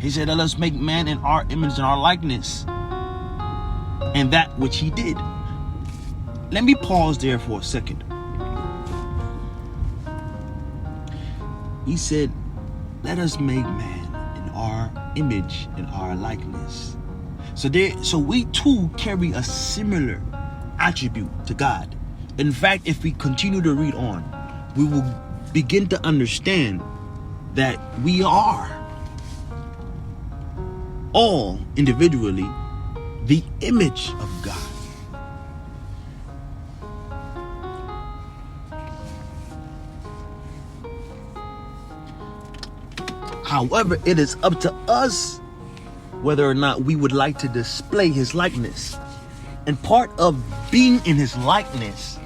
He said, let us make man in our image and our likeness. And that which he did. Let me pause there for a second. He said, let us make man in our image and our likeness. So we too carry a similar attribute to God. In fact, if we continue to read on, we will begin to understand that we are all individually the image of God. However, it is up to us whether or not we would like to display his likeness. And part of being in his likeness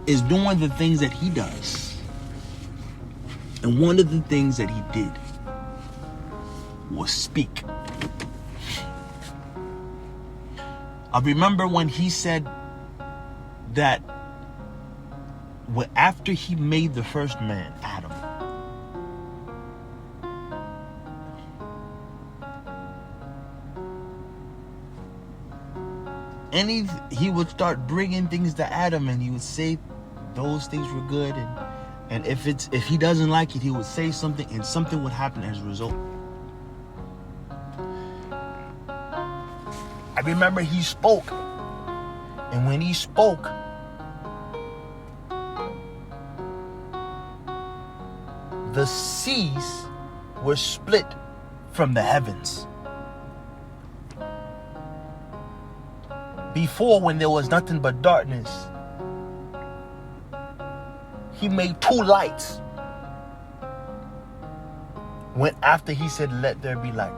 is doing the things that he does. And one of the things that he did was speak. I remember when he said that after he made the first man, Adam, and he would start bringing things to Adam, and he would say those things were good, and if he doesn't like it, he would say something, and something would happen as a result. I remember he spoke, and when he spoke, the seas were split from the heavens. Before, when there was nothing but darkness, he made two lights. When after he said, let there be light.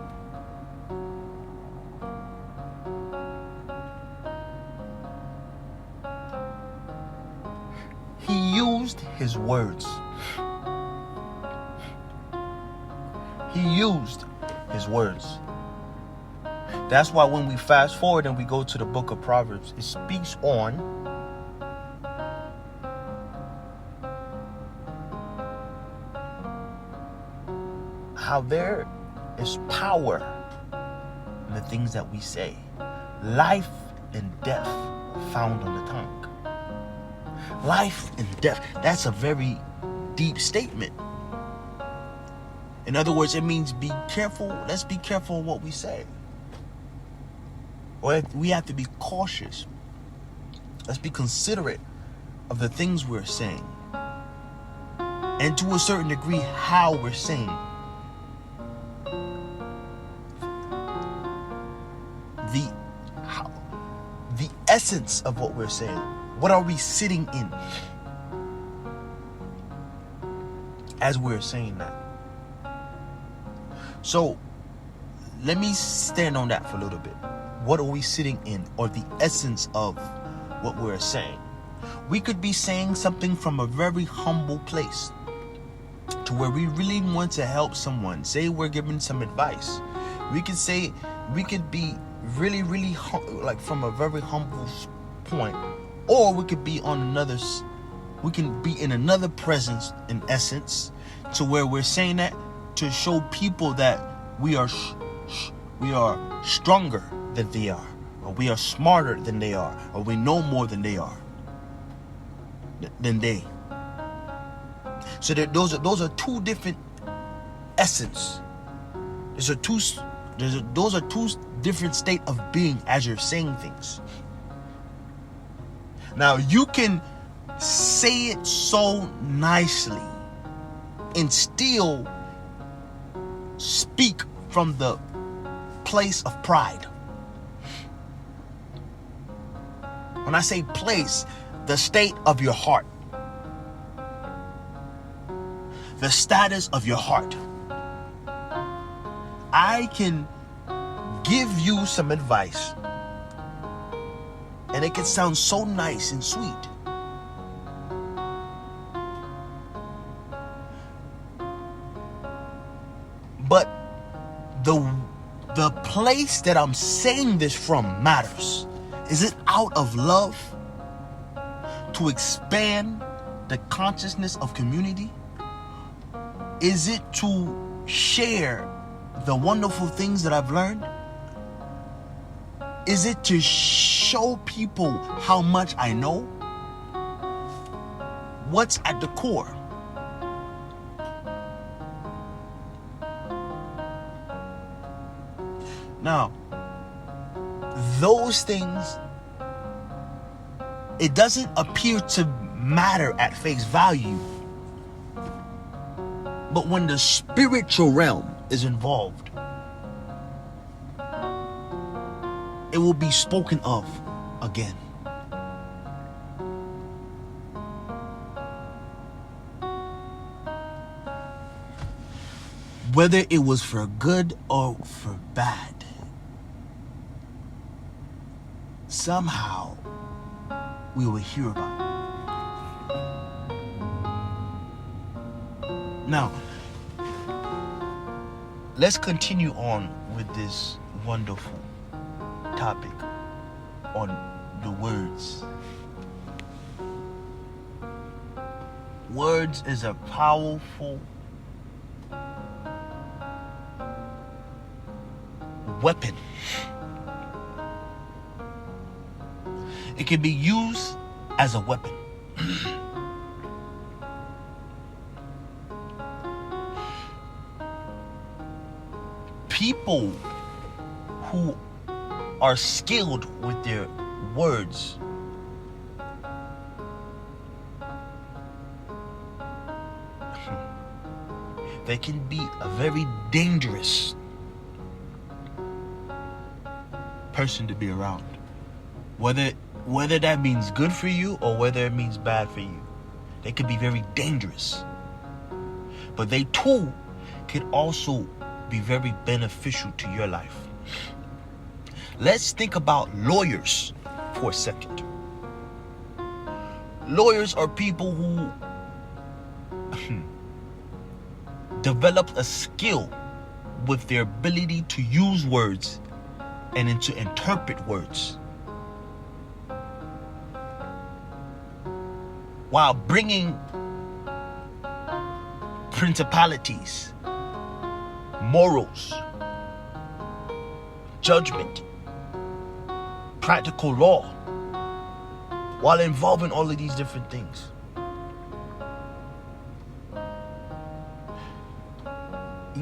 He used his words. He used his words. That's why when we fast forward and we go to the book of Proverbs, it speaks on how there is power in the things that we say. Life and death found on the tongue. Life and death. That's a very deep statement. In other words, it means be careful. Let's be careful what we say. Or we have to be cautious. Let's be considerate of the things we're saying. And to a certain degree, how we're saying. The essence of what we're saying. What are we sitting in as we're saying that? So let me stand on that for a little bit. What are we sitting in, or the essence of what we're saying? We could be saying something from a very humble place to where we really want to help someone. Say we're giving some advice. We could be really, really like from a very humble point, or we could be we can be in another presence, in essence, to where we're saying that to show people that we are stronger than they are, or we are smarter than they are, or we know more than they are. So those are two different essence. Those are two different state of being as you're saying things. Now you can say it so nicely and still speak from the place of pride. When I say place, the state of your heart, the status of your heart. I can give you some advice, and it can sound so nice and sweet. But the place that I'm saying this from matters. Is it out of love to expand the consciousness of community? Is it to share the wonderful things that I've learned? Is it to show people how much I know? What's at the core? Now, those things, it doesn't appear to matter at face value. But when the spiritual realm is involved, it will be spoken of again. Whether it was for good or for bad, somehow we will hear about it. Now, let's continue on with this wonderful topic on the words. Words is a powerful weapon. It can be used as a weapon. People who are skilled with their words they can be a very dangerous person to be around. Whether that means good for you or whether it means bad for you. They could be very dangerous. But they too can also be very beneficial to your life. Let's think about lawyers for a second. Lawyers are people who develop a skill with their ability to use words and to interpret words while bringing principalities, morals, judgment, practical law, while involving all of these different things.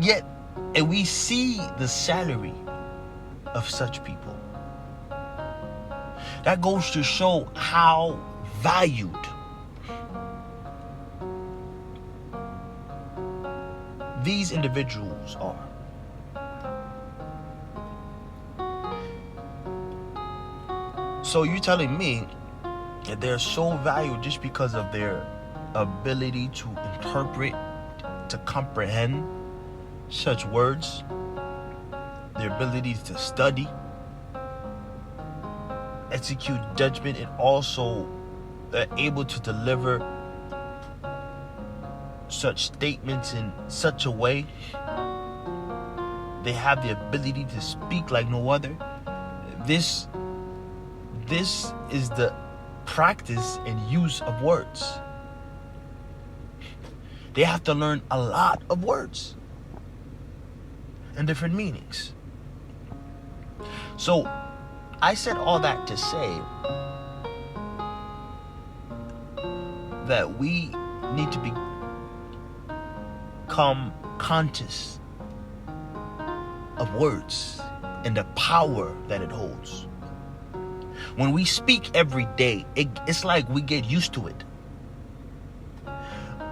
Yet, and we see the salary of such people. That goes to show how valued these individuals are. So you're telling me that they're so valued just because of their ability to interpret, to comprehend such words, their ability to study, execute judgment, and also able to deliver such statements in such a way. They have the ability to speak like no other. This is the practice and use of words. They have to learn a lot of words and different meanings. So I said all that to say that we need to become conscious of words and the power that it holds. When we speak every day, it's like we get used to it.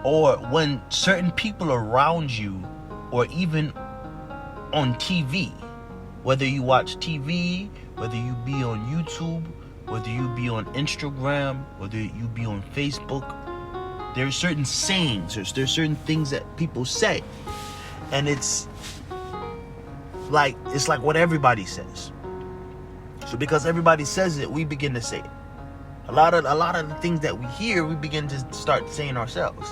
Or when certain people around you, or even on TV, whether you watch TV, whether you be on YouTube, whether you be on Instagram, whether you be on Facebook, there are certain sayings, there's certain things that people say, and it's like what everybody says. So because everybody says it, we begin to say it. A lot of the things that we hear, we begin to start saying ourselves.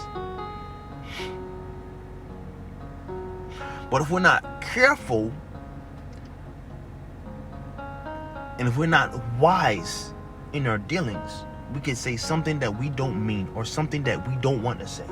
But if we're not careful, and if we're not wise in our dealings, we can say something that we don't mean or something that we don't want to say.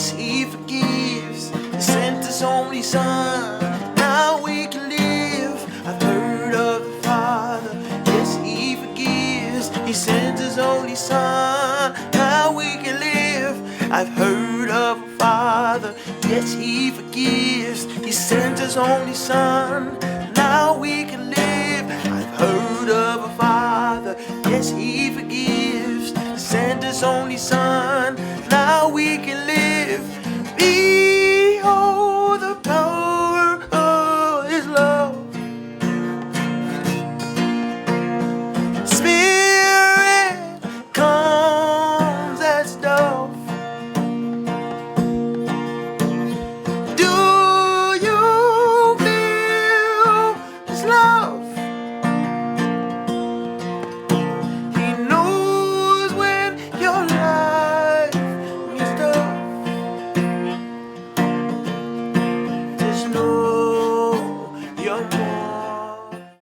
Yes, he forgives. He sent his only son. Now we can live. I've heard of the Father. Yes, he forgives. He sent his only son. Now we can live. I've heard of a Father. Yes, he forgives. He sent his only son. Now we can live. I've heard of a Father. Yes, he forgives.